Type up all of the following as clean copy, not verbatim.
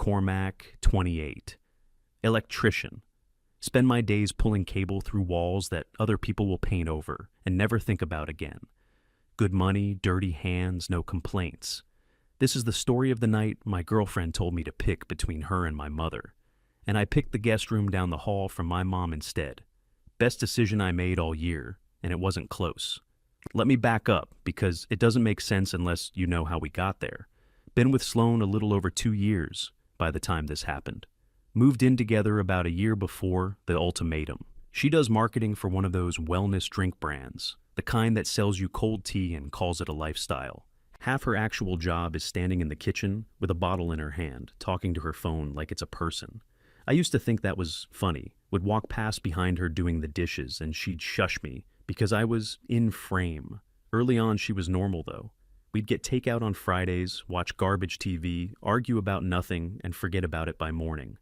Cormac, 28. Electrician. Spend my days pulling cable through walls that other people will paint over and never think about again. Good money, dirty hands, no complaints. This is the story of the night my girlfriend told me to pick between her and my mother. And I picked the guest room down the hall from my mom instead. Best decision I made all year, and it wasn't close. Let me back up, because it doesn't make sense unless you know how we got there. Been with Sloan a little over 2 years by the time this happened. Moved in together about a year before the ultimatum. She does marketing for one of those wellness drink brands, the kind that sells you cold tea and calls it a lifestyle. Half her actual job is standing in the kitchen with a bottle in her hand, talking to her phone like it's a person. I used to think that was funny, would walk past behind her doing the dishes and she'd shush me because I was in frame. Early on she was normal though. We'd get takeout on Fridays, watch garbage TV, argue about nothing, and forget about it by morning.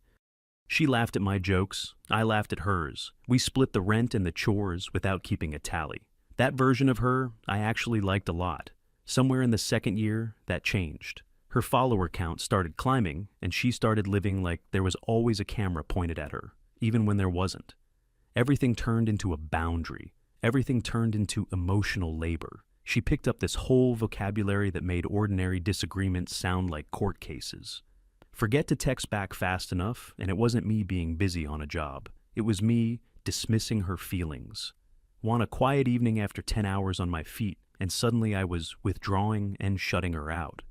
She laughed at my jokes, I laughed at hers. We split the rent and the chores without keeping a tally. That version of her I actually liked a lot. Somewhere in the second year, that changed. Her follower count started climbing, and she started living like there was always a camera pointed at her, even when there wasn't. Everything turned into a boundary. Everything turned into emotional labor. She picked up this whole vocabulary that made ordinary disagreements sound like court cases. Forget to text back fast enough, and it wasn't me being busy on a job. It was me dismissing her feelings. Want a quiet evening after 10 hours on my feet, and suddenly I was withdrawing and shutting her out.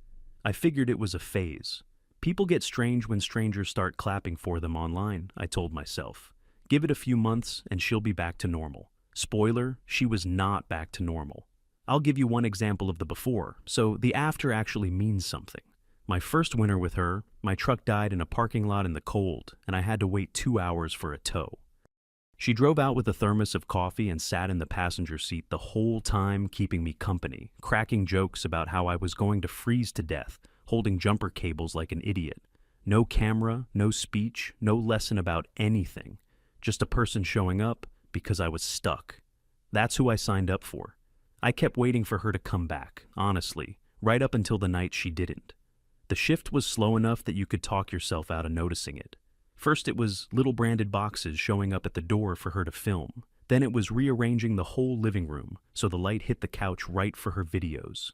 I figured it was a phase. People get strange when strangers start clapping for them online, I told myself. Give it a few months and she'll be back to normal. Spoiler, she was not back to normal. I'll give you one example of the before, so the after actually means something. My first winter with her, my truck died in a parking lot in the cold, and I had to wait 2 hours for a tow. She drove out with a thermos of coffee and sat in the passenger seat the whole time, keeping me company, cracking jokes about how I was going to freeze to death, holding jumper cables like an idiot. No camera, no speech, no lesson about anything. Just a person showing up because I was stuck. That's who I signed up for. I kept waiting for her to come back, honestly, right up until the night she didn't. The shift was slow enough that you could talk yourself out of noticing it. First it was little branded boxes showing up at the door for her to film. Then it was rearranging the whole living room so the light hit the couch right for her videos.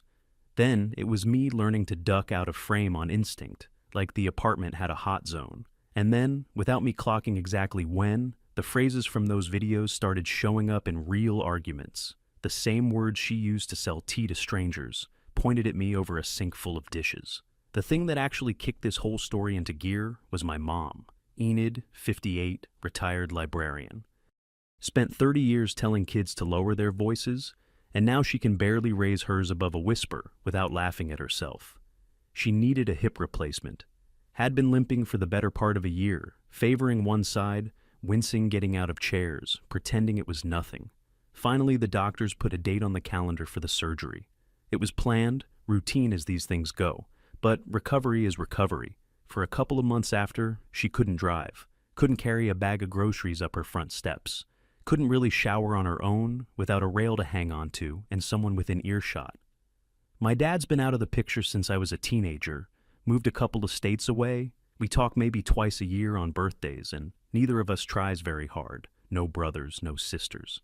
Then it was me learning to duck out of frame on instinct, like the apartment had a hot zone. And then, without me clocking exactly when, the phrases from those videos started showing up in real arguments. The same words she used to sell tea to strangers, pointed at me over a sink full of dishes. The thing that actually kicked this whole story into gear was my mom. Enid, 58, retired librarian. Spent 30 years telling kids to lower their voices, and now she can barely raise hers above a whisper without laughing at herself. She needed a hip replacement. Had been limping for the better part of a year, favoring one side, wincing getting out of chairs, pretending it was nothing. Finally, the doctors put a date on the calendar for the surgery. It was planned, routine as these things go, but recovery is recovery. For a couple of months after, she couldn't drive, couldn't carry a bag of groceries up her front steps, couldn't really shower on her own without a rail to hang on to and someone within earshot. My dad's been out of the picture since I was a teenager, moved a couple of states away. We talk maybe twice a year on birthdays, and neither of us tries very hard. No brothers, no sisters.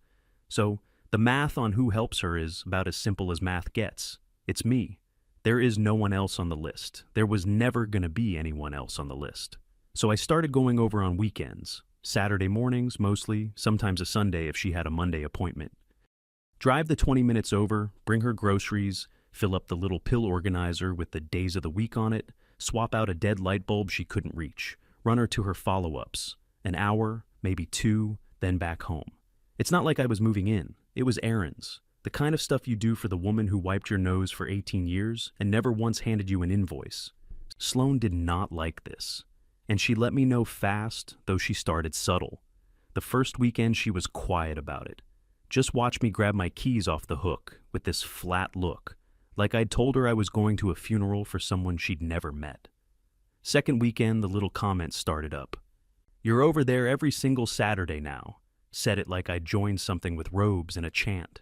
So the math on who helps her is about as simple as math gets. It's me. There is no one else on the list. There was never going to be anyone else on the list. So I started going over on weekends, Saturday mornings mostly, sometimes a Sunday if she had a Monday appointment. Drive the 20 minutes over, bring her groceries, fill up the little pill organizer with the days of the week on it, swap out a dead light bulb she couldn't reach, run her to her follow-ups, an hour, maybe 2, then back home. It's not like I was moving in. It was errands. The kind of stuff you do for the woman who wiped your nose for 18 years and never once handed you an invoice. Sloan did not like this, and she let me know fast, though she started subtle. The first weekend she was quiet about it. Just watched me grab my keys off the hook with this flat look, like I'd told her I was going to a funeral for someone she'd never met. Second weekend, the little comments started up. "You're over there every single Saturday now." Said it like I'd joined something with robes and a chant.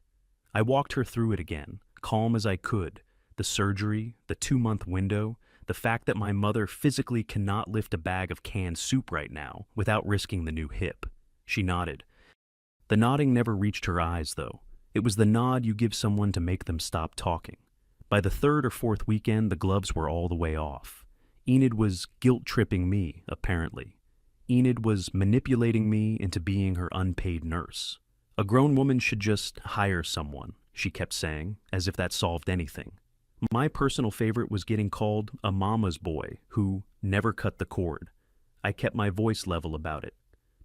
I walked her through it again, calm as I could. The surgery, the 2-month window, The fact that my mother physically cannot lift a bag of canned soup right now without risking the new hip. She nodded. The nodding never reached her eyes, though. It was the nod you give someone to make them stop talking. By the third or fourth weekend, the gloves were all the way off. Enid was guilt-tripping me, apparently. Enid was manipulating me into being her unpaid nurse. A grown woman should just hire someone, she kept saying, as if that solved anything. My personal favorite was getting called a mama's boy who never cut the cord. I kept my voice level about it.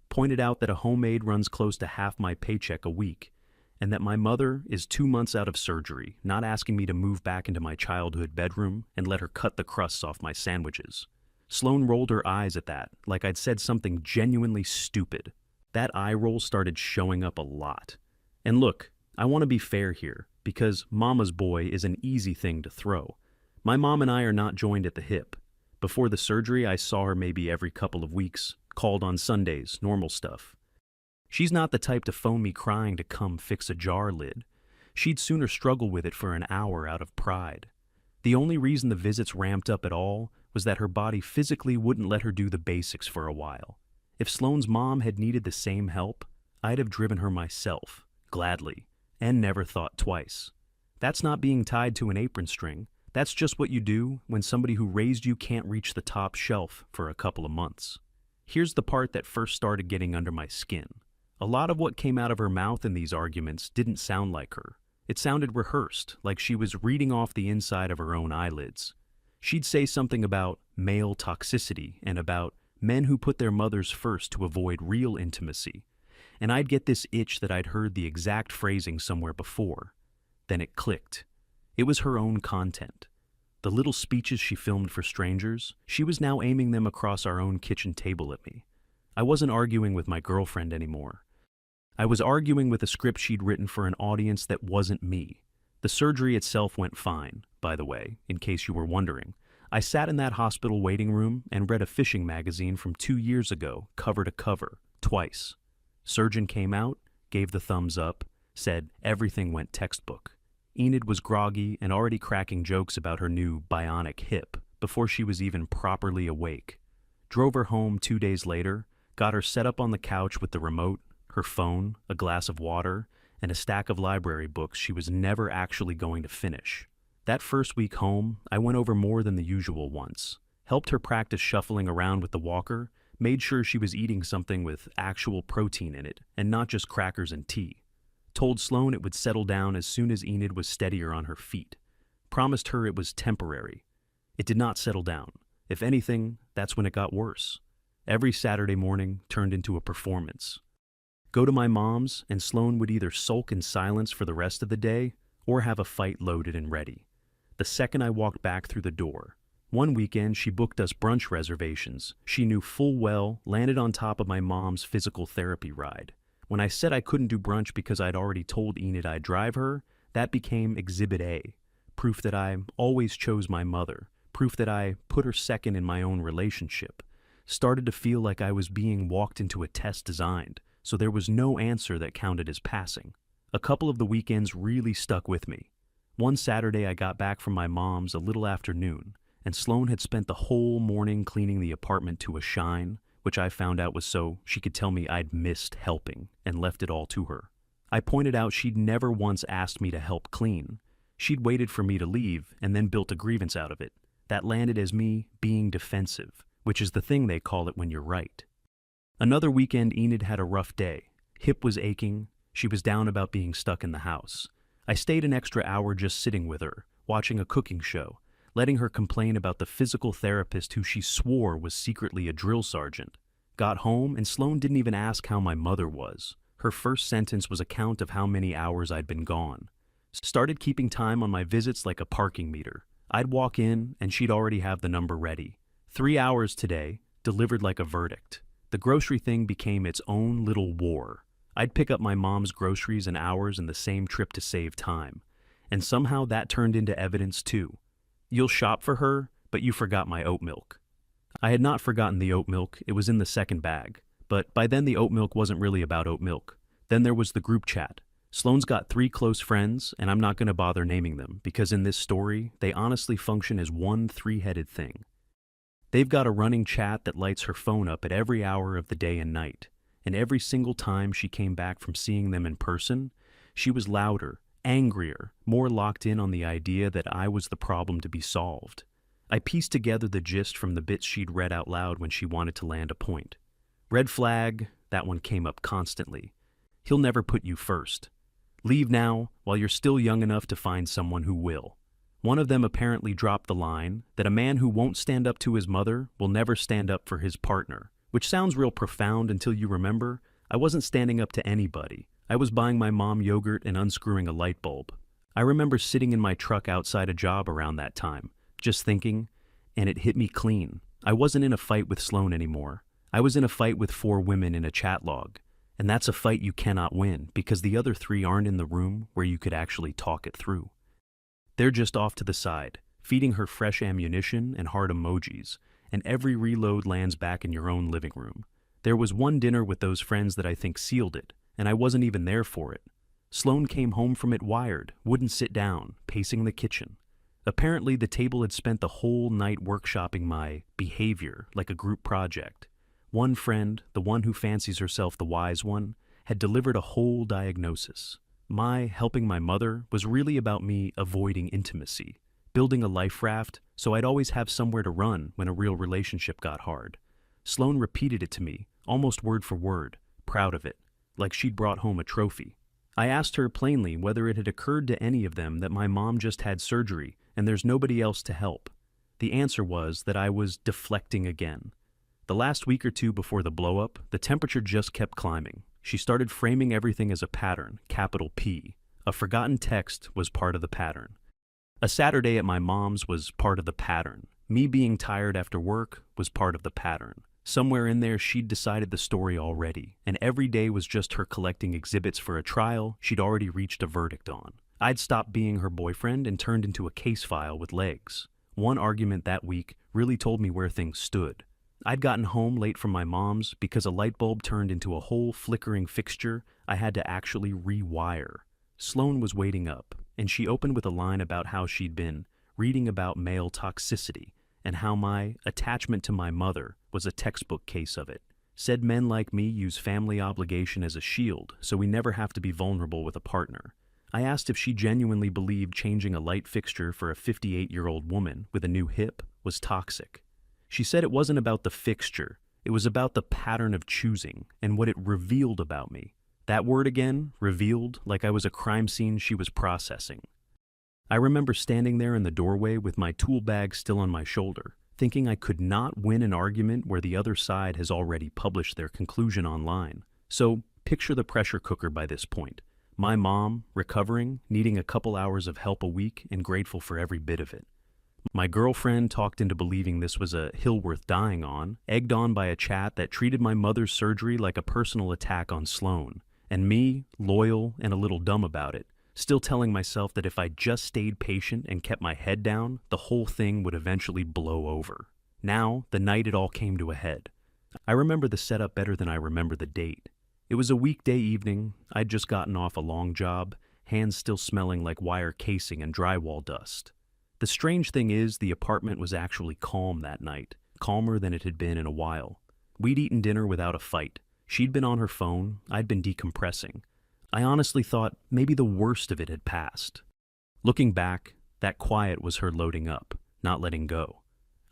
Pointed out that a homemade runs close to half my paycheck a week, and that my mother is 2 months out of surgery, not asking me to move back into my childhood bedroom and let her cut the crusts off my sandwiches. Sloane rolled her eyes at that, like I'd said something genuinely stupid. That eye roll started showing up a lot. And look, I want to be fair here, because mama's boy is an easy thing to throw. My mom and I are not joined at the hip. Before the surgery, I saw her maybe every couple of weeks, called on Sundays, normal stuff. She's not the type to phone me crying to come fix a jar lid. She'd sooner struggle with it for an hour out of pride. The only reason the visits ramped up at all was that her body physically wouldn't let her do the basics for a while. If Sloane's mom had needed the same help, I'd have driven her myself, gladly, and never thought twice. That's not being tied to an apron string. That's just what you do when somebody who raised you can't reach the top shelf for a couple of months. Here's the part that first started getting under my skin. A lot of what came out of her mouth in these arguments didn't sound like her. It sounded rehearsed, like she was reading off the inside of her own eyelids. She'd say something about male toxicity and about men who put their mothers first to avoid real intimacy. And I'd get this itch that I'd heard the exact phrasing somewhere before. Then it clicked. It was her own content. The little speeches she filmed for strangers, she was now aiming them across our own kitchen table at me. I wasn't arguing with my girlfriend anymore. I was arguing with a script she'd written for an audience that wasn't me. The surgery itself went fine, by the way, in case you were wondering. I sat in that hospital waiting room and read a fishing magazine from 2 years ago, cover to cover, twice. Surgeon came out, gave the thumbs up, said everything went textbook. Enid was groggy and already cracking jokes about her new bionic hip before she was even properly awake. Drove her home 2 days later, got her set up on the couch with the remote, her phone, a glass of water, and a stack of library books she was never actually going to finish. That first week home, I went over more than the usual once, helped her practice shuffling around with the walker, made sure she was eating something with actual protein in it, and not just crackers and tea. Told Sloane it would settle down as soon as Enid was steadier on her feet. Promised her it was temporary. It did not settle down. If anything, that's when it got worse. Every Saturday morning turned into a performance. Go to my mom's, and Sloane would either sulk in silence for the rest of the day or have a fight loaded and ready. The second I walked back through the door. One weekend, she booked us brunch reservations she knew full well landed on top of my mom's physical therapy ride. When I said I couldn't do brunch because I'd already told Enid I'd drive her, that became Exhibit A, proof that I always chose my mother, proof that I put her second in my own relationship. Started to feel like I was being walked into a test designed, so there was no answer that counted as passing. A couple of the weekends really stuck with me. One Saturday I got back from my mom's a little after noon, and Sloane had spent the whole morning cleaning the apartment to a shine, which I found out was so she could tell me I'd missed helping and left it all to her. I pointed out she'd never once asked me to help clean. She'd waited for me to leave and then built a grievance out of it. That landed as me being defensive, which is the thing they call it when you're right. Another weekend, Enid had a rough day. Hip was aching. She was down about being stuck in the house. I stayed an extra hour just sitting with her, watching a cooking show, letting her complain about the physical therapist who she swore was secretly a drill sergeant. Got home, and Sloane didn't even ask how my mother was. Her first sentence was a count of how many hours I'd been gone. Started keeping time on my visits like a parking meter. I'd walk in, and she'd already have the number ready. 3 hours today, delivered like a verdict. The grocery thing became its own little war. I'd pick up my mom's groceries and ours in the same trip to save time. And somehow that turned into evidence too. You'll shop for her, but you forgot my oat milk. I had not forgotten the oat milk, it was in the second bag. But by then the oat milk wasn't really about oat milk. Then there was the group chat. Sloane's got three close friends, and I'm not going to bother naming them because in this story, they honestly function as one three-headed thing. They've got a running chat that lights her phone up at every hour of the day and night, and every single time she came back from seeing them in person, she was louder, angrier, more locked in on the idea that I was the problem to be solved. I pieced together the gist from the bits she'd read out loud when she wanted to land a point. Red flag, that one came up constantly. He'll never put you first. Leave now while you're still young enough to find someone who will. One of them apparently dropped the line that a man who won't stand up to his mother will never stand up for his partner, which sounds real profound until you remember I wasn't standing up to anybody. I was buying my mom yogurt and unscrewing a light bulb. I remember sitting in my truck outside a job around that time, just thinking, and it hit me clean. I wasn't in a fight with Sloane anymore. I was in a fight with four women in a chat log. And that's a fight you cannot win because the other three aren't in the room where you could actually talk it through. They're just off to the side, feeding her fresh ammunition and heart emojis, and every reload lands back in your own living room. There was one dinner with those friends that I think sealed it, and I wasn't even there for it. Sloane came home from it wired, wouldn't sit down, pacing the kitchen. Apparently the table had spent the whole night workshopping my behavior like a group project. One friend, the one who fancies herself the wise one, had delivered a whole diagnosis. My helping my mother was really about me avoiding intimacy, building a life raft so I'd always have somewhere to run when a real relationship got hard. Sloane repeated it to me, almost word for word, proud of it, like she'd brought home a trophy. I asked her plainly whether it had occurred to any of them that my mom just had surgery and there's nobody else to help. The answer was that I was deflecting again. The last week or two before the blow-up, the temperature just kept climbing. She started framing everything as a pattern, capital P. A forgotten text was part of the pattern. A Saturday at my mom's was part of the pattern. Me being tired after work was part of the pattern. Somewhere in there she'd decided the story already, and every day was just her collecting exhibits for a trial she'd already reached a verdict on. I'd stopped being her boyfriend and turned into a case file with legs. One argument that week really told me where things stood. I'd gotten home late from my mom's because a light bulb turned into a whole flickering fixture I had to actually rewire. Sloane was waiting up, and she opened with a line about how she'd been reading about male toxicity and how my attachment to my mother was a textbook case of it. Said men like me use family obligation as a shield so we never have to be vulnerable with a partner. I asked if she genuinely believed changing a light fixture for a 58-year-old woman with a new hip was toxic. She said it wasn't about the fixture, it was about the pattern of choosing and what it revealed about me. That word again, revealed, like I was a crime scene she was processing. I remember standing there in the doorway with my tool bag still on my shoulder, thinking I could not win an argument where the other side has already published their conclusion online. So picture the pressure cooker by this point. My mom, recovering, needing a couple hours of help a week and grateful for every bit of it. My girlfriend talked into believing this was a hill worth dying on, egged on by a chat that treated my mother's surgery like a personal attack on Sloane, and me, loyal and a little dumb about it, still telling myself that if I just stayed patient and kept my head down, the whole thing would eventually blow over. Now, the night it all came to a head. I remember the setup better than I remember the date. It was a weekday evening. I'd just gotten off a long job, hands still smelling like wire casing and drywall dust. The strange thing is, the apartment was actually calm that night, calmer than it had been in a while. We'd eaten dinner without a fight. She'd been on her phone, I'd been decompressing. I honestly thought maybe the worst of it had passed. Looking back, that quiet was her loading up, not letting go.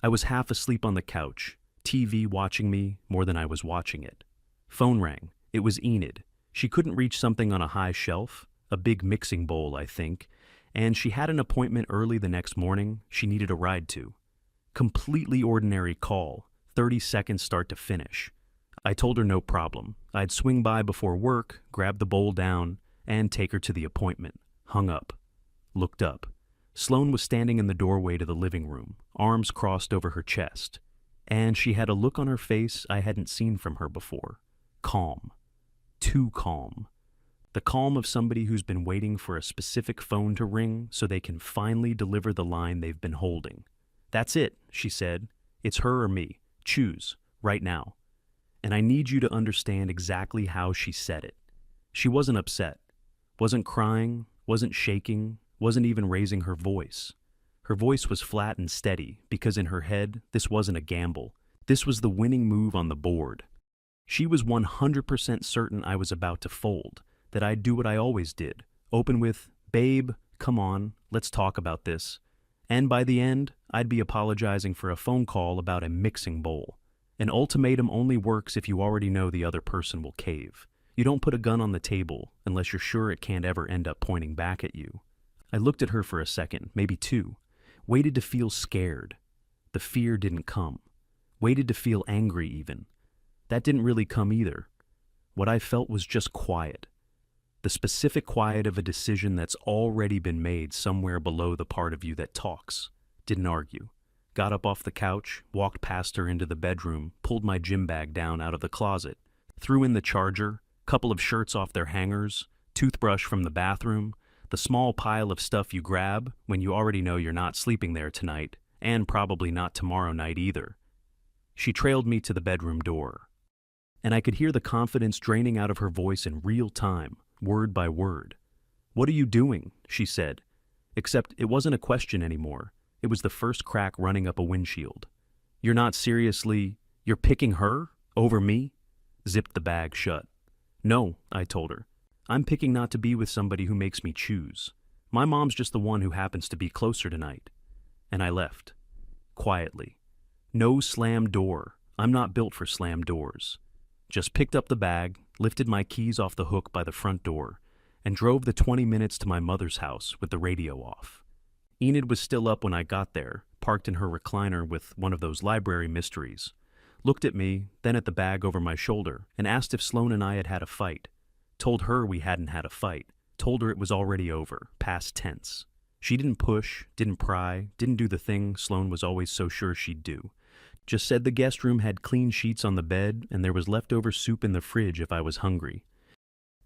I was half asleep on the couch, TV watching me more than I was watching it. Phone rang. It was Enid. She couldn't reach something on a high shelf, a big mixing bowl, I think, and she had an appointment early the next morning she needed a ride to. Completely ordinary call, 30 seconds start to finish. I told her no problem. I'd swing by before work, grab the bowl down, and take her to the appointment. Hung up. Looked up. Sloane was standing in the doorway to the living room, arms crossed over her chest, and she had a look on her face I hadn't seen from her before. Calm. Too calm. The calm of somebody who's been waiting for a specific phone to ring so they can finally deliver the line they've been holding. "That's it," she said. "It's her or me. Choose, right now." And I need you to understand exactly how she said it. She wasn't upset. Wasn't crying, wasn't shaking, wasn't even raising her voice. Her voice was flat and steady because in her head, this wasn't a gamble. This was the winning move on the board. She was 100% certain I was about to fold, that I'd do what I always did, open with, "Babe, come on, let's talk about this." And by the end, I'd be apologizing for a phone call about a mixing bowl. An ultimatum only works if you already know the other person will cave. You don't put a gun on the table unless you're sure it can't ever end up pointing back at you. I looked at her for a second, maybe two, waited to feel scared. The fear didn't come. Waited to feel angry even. That didn't really come either. What I felt was just quiet. The specific quiet of a decision that's already been made somewhere below the part of you that talks. Didn't argue. Got up off the couch, walked past her into the bedroom, pulled my gym bag down out of the closet, threw in the charger, couple of shirts off their hangers, toothbrush from the bathroom, the small pile of stuff you grab when you already know you're not sleeping there tonight, and probably not tomorrow night either. She trailed me to the bedroom door. And I could hear the confidence draining out of her voice in real time, word by word. "What are you doing?" she said. Except it wasn't a question anymore. It was the first crack running up a windshield. "You're picking her? Over me?" Zipped the bag shut. "No," I told her. "I'm picking not to be with somebody who makes me choose. My mom's just the one who happens to be closer tonight." And I left. Quietly. No slam door. I'm not built for slam doors. Just picked up the bag, lifted my keys off the hook by the front door, and drove the 20 minutes to my mother's house with the radio off. Enid was still up when I got there, parked in her recliner with one of those library mysteries. Looked at me, then at the bag over my shoulder, and asked if Sloane and I had had a fight. Told her we hadn't had a fight. Told her it was already over, past tense. She didn't push, didn't pry, didn't do the thing Sloane was always so sure she'd do. Just said the guest room had clean sheets on the bed and there was leftover soup in the fridge if I was hungry.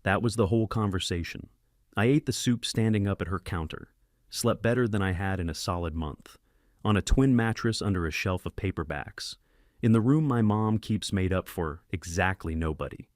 That was the whole conversation. I ate the soup standing up at her counter. Slept better than I had in a solid month. On a twin mattress under a shelf of paperbacks. In the room my mom keeps made up for exactly nobody.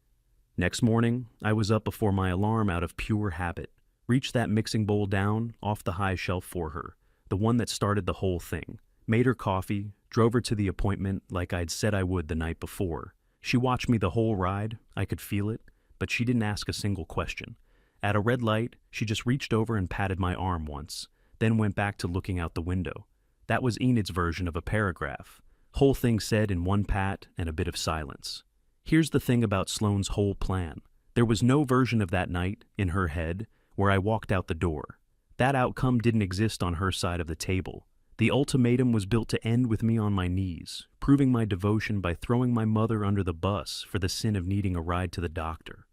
Next morning, I was up before my alarm out of pure habit. Reached that mixing bowl down off the high shelf for her, the one that started the whole thing. Made her coffee, drove her to the appointment like I'd said I would the night before. She watched me the whole ride, I could feel it, but she didn't ask a single question. At a red light, she just reached over and patted my arm once, then went back to looking out the window. That was Enid's version of a paragraph. Whole thing said in one pat and a bit of silence. Here's the thing about Sloane's whole plan. There was no version of that night, in her head, where I walked out the door. That outcome didn't exist on her side of the table. The ultimatum was built to end with me on my knees, proving my devotion by throwing my mother under the bus for the sin of needing a ride to the doctor.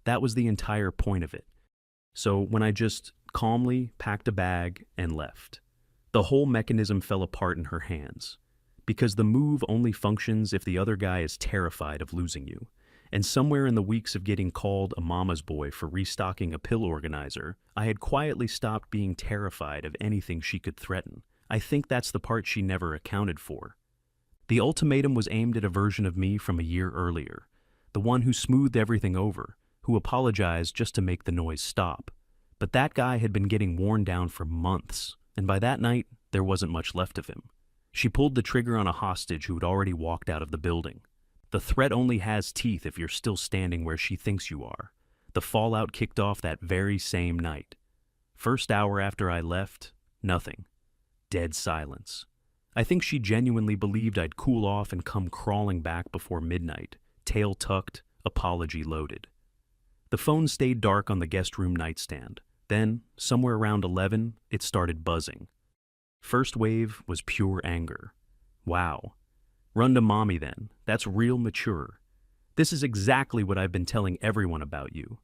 That was the entire point of it. So when I just calmly packed a bag and left, the whole mechanism fell apart in her hands. Because the move only functions if the other guy is terrified of losing you. And somewhere in the weeks of getting called a mama's boy for restocking a pill organizer, I had quietly stopped being terrified of anything she could threaten. I think that's the part she never accounted for. The ultimatum was aimed at a version of me from a year earlier, the one who smoothed everything over, who apologized just to make the noise stop. But that guy had been getting worn down for months, and by that night, there wasn't much left of him. She pulled the trigger on a hostage who had already walked out of the building. The threat only has teeth if you're still standing where she thinks you are. The fallout kicked off that very same night. First hour after I left, nothing. Dead silence. I think she genuinely believed I'd cool off and come crawling back before midnight, tail tucked, apology loaded. The phone stayed dark on the guest room nightstand. Then, somewhere around 11, it started buzzing. First wave was pure anger. Wow. Run to mommy then. That's real mature. This is exactly what I've been telling everyone about you.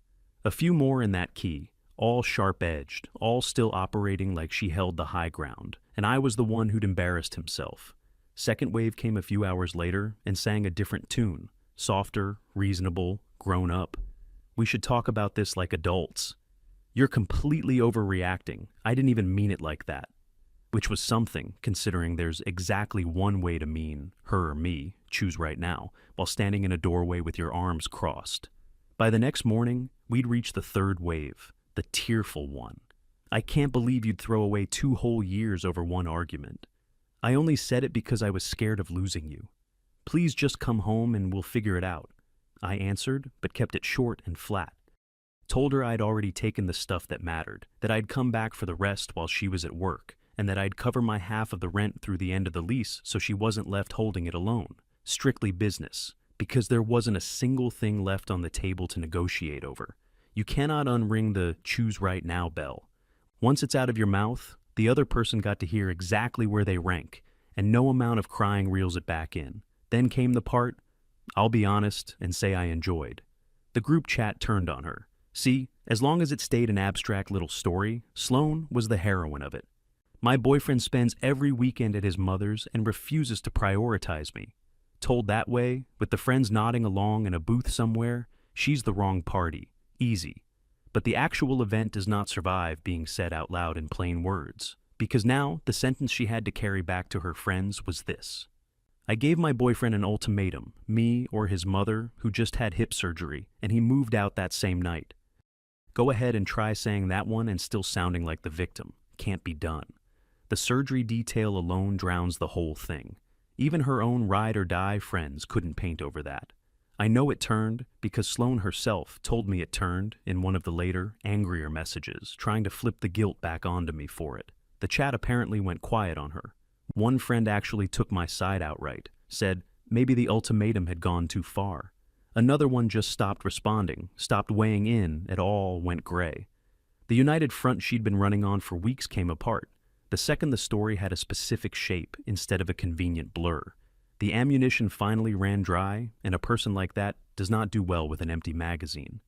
A few more in that key, all sharp-edged, all still operating like she held the high ground, and I was the one who'd embarrassed himself. Second wave came a few hours later and sang a different tune, softer, reasonable, grown up. We should talk about this like adults. You're completely overreacting. I didn't even mean it like that. Which was something, considering there's exactly one way to mean her or me, choose right now, while standing in a doorway with your arms crossed. By the next morning, we'd reached the third wave, the tearful one. I can't believe you'd throw away 2 whole years over one argument. I only said it because I was scared of losing you. Please just come home and we'll figure it out. I answered, but kept it short and flat. Told her I'd already taken the stuff that mattered, that I'd come back for the rest while she was at work, and that I'd cover my half of the rent through the end of the lease so she wasn't left holding it alone. Strictly business, because there wasn't a single thing left on the table to negotiate over. You cannot unring the choose right now bell. Once it's out of your mouth, the other person got to hear exactly where they rank, and no amount of crying reels it back in. Then came the part, I'll be honest and say I enjoyed. The group chat turned on her. See, as long as it stayed an abstract little story, Sloan was the heroine of it. My boyfriend spends every weekend at his mother's and refuses to prioritize me. Told that way, with the friends nodding along in a booth somewhere, she's the wrong party. Easy. But the actual event does not survive being said out loud in plain words, because now the sentence she had to carry back to her friends was this. I gave my boyfriend an ultimatum, me or his mother, who just had hip surgery, and he moved out that same night. Go ahead and try saying that one and still sounding like the victim. Can't be done. The surgery detail alone drowns the whole thing. Even her own ride-or-die friends couldn't paint over that. I know it turned because Sloan herself told me it turned in one of the later, angrier messages, trying to flip the guilt back onto me for it. The chat apparently went quiet on her. One friend actually took my side outright, said maybe the ultimatum had gone too far. Another one just stopped responding, stopped weighing in at all, went gray. The united front she'd been running on for weeks came apart. The second the story had a specific shape instead of a convenient blur. The ammunition finally ran dry, and a person like that does not do well with an empty magazine.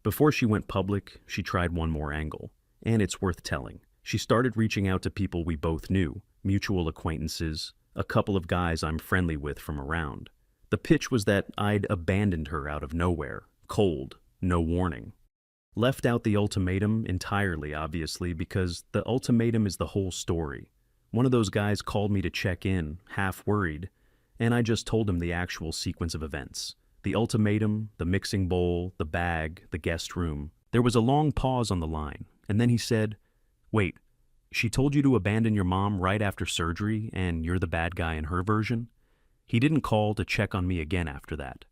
Before she went public, she tried one more angle, and it's worth telling. She started reaching out to people we both knew, mutual acquaintances, a couple of guys I'm friendly with from around. The pitch was that I'd abandoned her out of nowhere, cold, no warning. Left out the ultimatum entirely, obviously, because the ultimatum is the whole story. One of those guys called me to check in, half worried, and I just told him the actual sequence of events. The ultimatum, the mixing bowl, the bag, the guest room. There was a long pause on the line, and then he said, "Wait, she told you to abandon your mom right after surgery, and you're the bad guy in her version?" He didn't call to check on me again after that.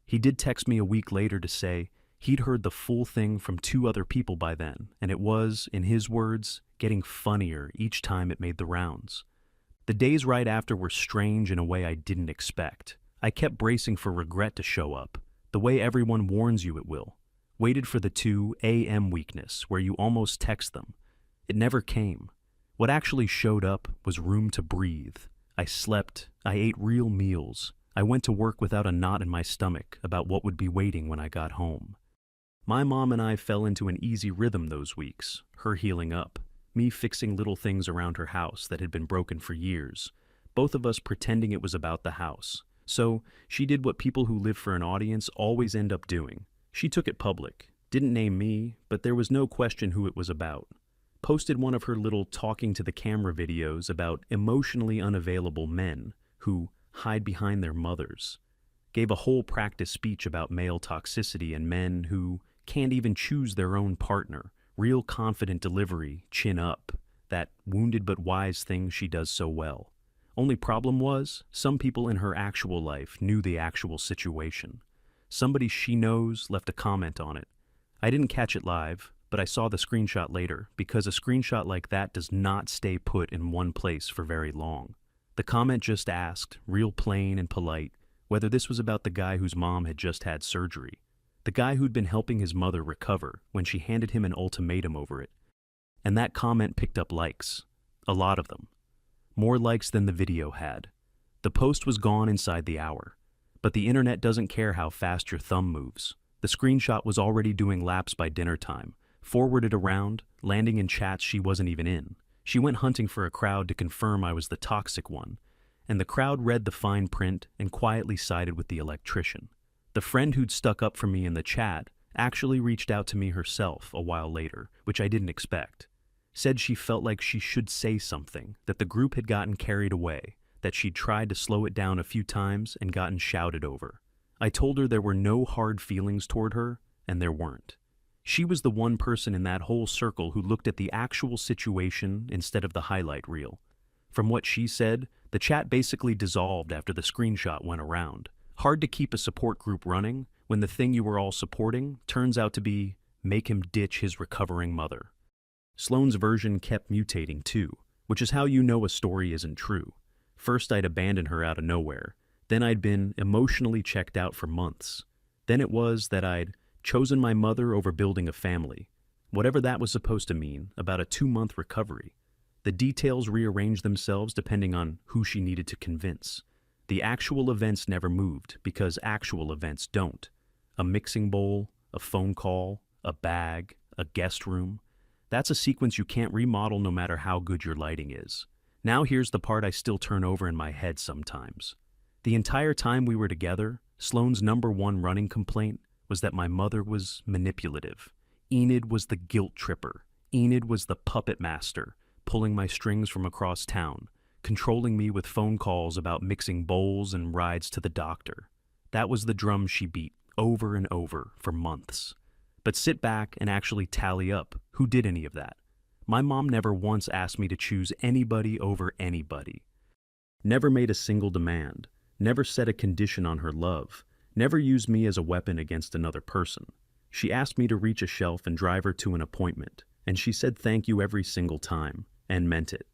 He did text me a week later to say he'd heard the full thing from 2 other people by then, and it was, in his words, getting funnier each time it made the rounds. The days right after were strange in a way I didn't expect. I kept bracing for regret to show up, the way everyone warns you it will. Waited for the 2 a.m. weakness, where you almost text them. It never came. What actually showed up was room to breathe. I slept, I ate real meals. I went to work without a knot in my stomach about what would be waiting when I got home. My mom and I fell into an easy rhythm those weeks, her healing up, me fixing little things around her house that had been broken for years, both of us pretending it was about the house. So she did what people who live for an audience always end up doing. She took it public, didn't name me, but there was no question who it was about. Posted one of her little talking to the camera videos about emotionally unavailable men who hide behind their mothers. Gave a whole practice speech about male toxicity and men who can't even choose their own partner. Real confident delivery, chin up, that wounded but wise thing she does so well. Only problem was, some people in her actual life knew the actual situation. Somebody she knows left a comment on it. I didn't catch it live, but I saw the screenshot later, because a screenshot like that does not stay put in one place for very long. The comment just asked, real plain and polite, whether this was about the guy whose mom had just had surgery. The guy who'd been helping his mother recover when she handed him an ultimatum over it. And that comment picked up likes. A lot of them. More likes than the video had. The post was gone inside the hour. But the internet doesn't care how fast your thumb moves. The screenshot was already doing laps by dinner time, forwarded around, landing in chats she wasn't even in. She went hunting for a crowd to confirm I was the toxic one, and the crowd read the fine print and quietly sided with the electrician. The friend who'd stuck up for me in the chat actually reached out to me herself a while later, which I didn't expect. Said she felt like she should say something, that the group had gotten carried away, that she'd tried to slow it down a few times and gotten shouted over. I told her there were no hard feelings toward her, and there weren't. She was the one person in that whole circle who looked at the actual situation instead of the highlight reel. From what she said, the chat basically dissolved after the screenshot went around. Hard to keep a support group running when the thing you were all supporting turns out to be make him ditch his recovering mother. Sloane's version kept mutating too, which is how you know a story isn't true. First I'd abandoned her out of nowhere, then I'd been emotionally checked out for months. Then it was that I'd chosen my mother over building a family, whatever that was supposed to mean, about a 2-month recovery. The details rearranged themselves depending on who she needed to convince. The actual events never moved because actual events don't. A mixing bowl, a phone call, a bag, a guest room. That's a sequence you can't remodel no matter how good your lighting is. Now here's the part I still turn over in my head sometimes. The entire time we were together, Sloane's #1 running complaint was that my mother was manipulative. Enid was the guilt tripper. Enid was the puppet master, pulling my strings from across town, controlling me with phone calls about mixing bowls and rides to the doctor. That was the drum she beat over and over for months. But sit back and actually tally up who did any of that. My mom never once asked me to choose anybody over anybody. Never made a single demand. Never set a condition on her love. Never used me as a weapon against another person. She asked me to reach a shelf and drive her to an appointment, and she said thank you every single time, and meant it.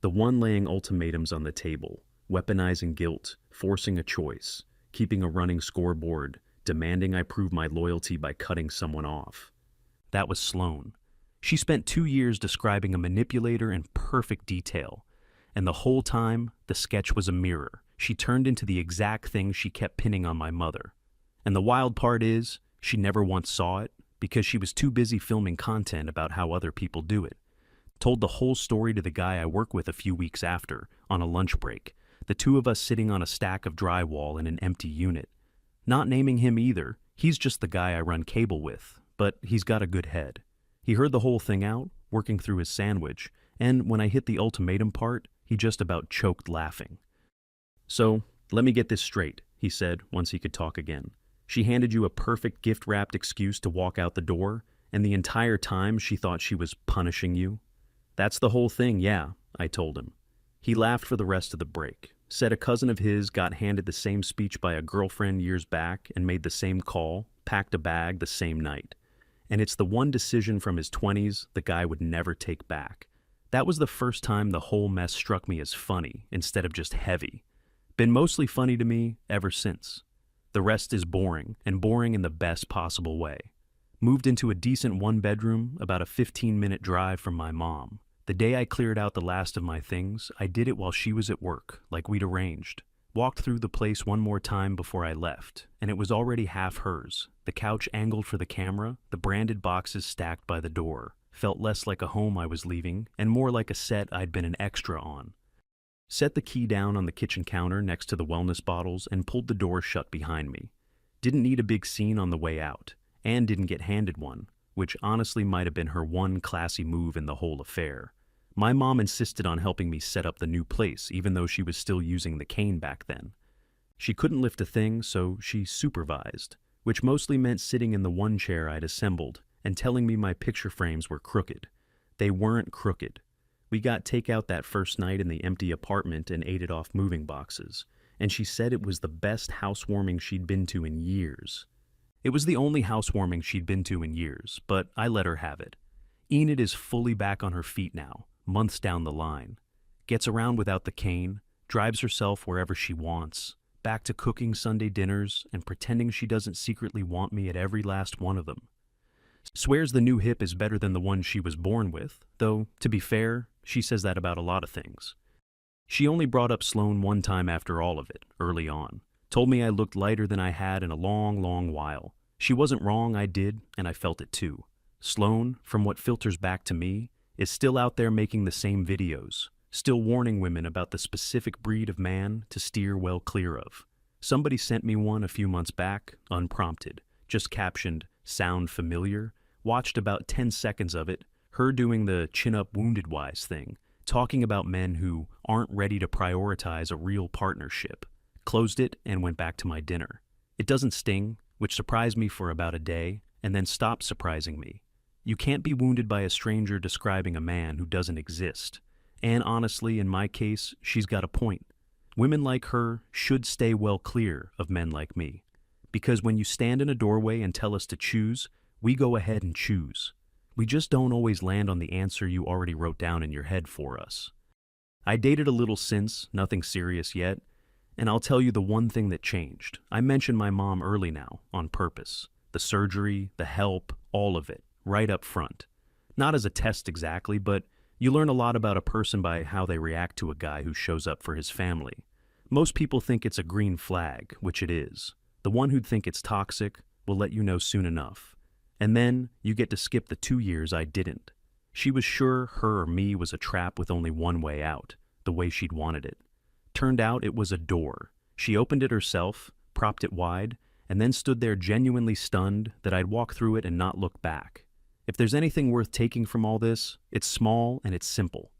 The one laying ultimatums on the table, weaponizing guilt, forcing a choice, keeping a running scoreboard, demanding I prove my loyalty by cutting someone off. That was Sloane. She spent 2 years describing a manipulator in perfect detail, and the whole time, the sketch was a mirror. She turned into the exact thing she kept pinning on my mother. And the wild part is, she never once saw it because she was too busy filming content about how other people do it. Told the whole story to the guy I work with a few weeks after, on a lunch break, the two of us sitting on a stack of drywall in an empty unit. Not naming him either, he's just the guy I run cable with, but he's got a good head. He heard the whole thing out, working through his sandwich, and when I hit the ultimatum part, he just about choked laughing. So, let me get this straight, he said once he could talk again. She handed you a perfect gift-wrapped excuse to walk out the door, and the entire time she thought she was punishing you? That's the whole thing, yeah, I told him. He laughed for the rest of the break, said a cousin of his got handed the same speech by a girlfriend years back and made the same call, packed a bag the same night. And it's the one decision from his 20s the guy would never take back. That was the first time the whole mess struck me as funny instead of just heavy. Been mostly funny to me ever since. The rest is boring, and boring in the best possible way. Moved into a decent 1-bedroom, about a 15-minute drive from my mom. The day I cleared out the last of my things, I did it while she was at work, like we'd arranged. Walked through the place one more time before I left, and it was already half hers. The couch angled for the camera, the branded boxes stacked by the door. Felt less like a home I was leaving, and more like a set I'd been an extra on. Set the key down on the kitchen counter next to the wellness bottles and pulled the door shut behind me. Didn't need a big scene on the way out, and didn't get handed one, which honestly might have been her one classy move in the whole affair. My mom insisted on helping me set up the new place, even though she was still using the cane back then. She couldn't lift a thing, so she supervised, which mostly meant sitting in the one chair I'd assembled and telling me my picture frames were crooked. They weren't crooked. We got takeout that first night in the empty apartment and ate it off moving boxes, and she said it was the best housewarming she'd been to in years. It was the only housewarming she'd been to in years, but I let her have it. Enid is fully back on her feet now, months down the line. Gets around without the cane, drives herself wherever she wants, back to cooking Sunday dinners and pretending she doesn't secretly want me at every last one of them. Swears the new hip is better than the one she was born with, though, to be fair, she says that about a lot of things. She only brought up Sloane one time after all of it, early on. Told me I looked lighter than I had in a long, long while. She wasn't wrong, I did, and I felt it too. Sloane, from what filters back to me, is still out there making the same videos, still warning women about the specific breed of man to steer well clear of. Somebody sent me one a few months back, unprompted, just captioned, "Sound familiar?" Watched about 10 seconds of it, her doing the chin-up wounded-wise thing, talking about men who aren't ready to prioritize a real partnership. Closed it and went back to my dinner. It doesn't sting, which surprised me for about a day, and then stopped surprising me. You can't be wounded by a stranger describing a man who doesn't exist. And honestly, in my case, she's got a point. Women like her should stay well clear of men like me. Because when you stand in a doorway and tell us to choose, we go ahead and choose. We just don't always land on the answer you already wrote down in your head for us. I dated a little since, nothing serious yet, and I'll tell you the one thing that changed. I mentioned my mom early now, on purpose. The surgery, the help, all of it, right up front. Not as a test exactly, but you learn a lot about a person by how they react to a guy who shows up for his family. Most people think it's a green flag, which it is. The one who'd think it's toxic will let you know soon enough. And then you get to skip the 2 years I didn't. She was sure her or me was a trap with only one way out, the way she'd wanted it. Turned out it was a door. She opened it herself, propped it wide, and then stood there genuinely stunned that I'd walk through it and not look back. If there's anything worth taking from all this, it's small and it's simple.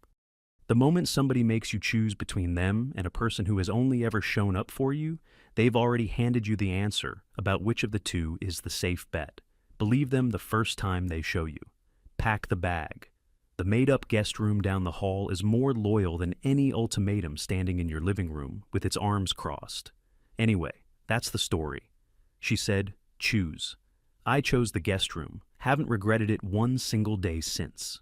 The moment somebody makes you choose between them and a person who has only ever shown up for you, they've already handed you the answer about which of the two is the safe bet. Believe them the first time they show you. Pack the bag. The made-up guest room down the hall is more loyal than any ultimatum standing in your living room with its arms crossed. Anyway, that's the story. She said, choose. I chose the guest room. Haven't regretted it one single day since.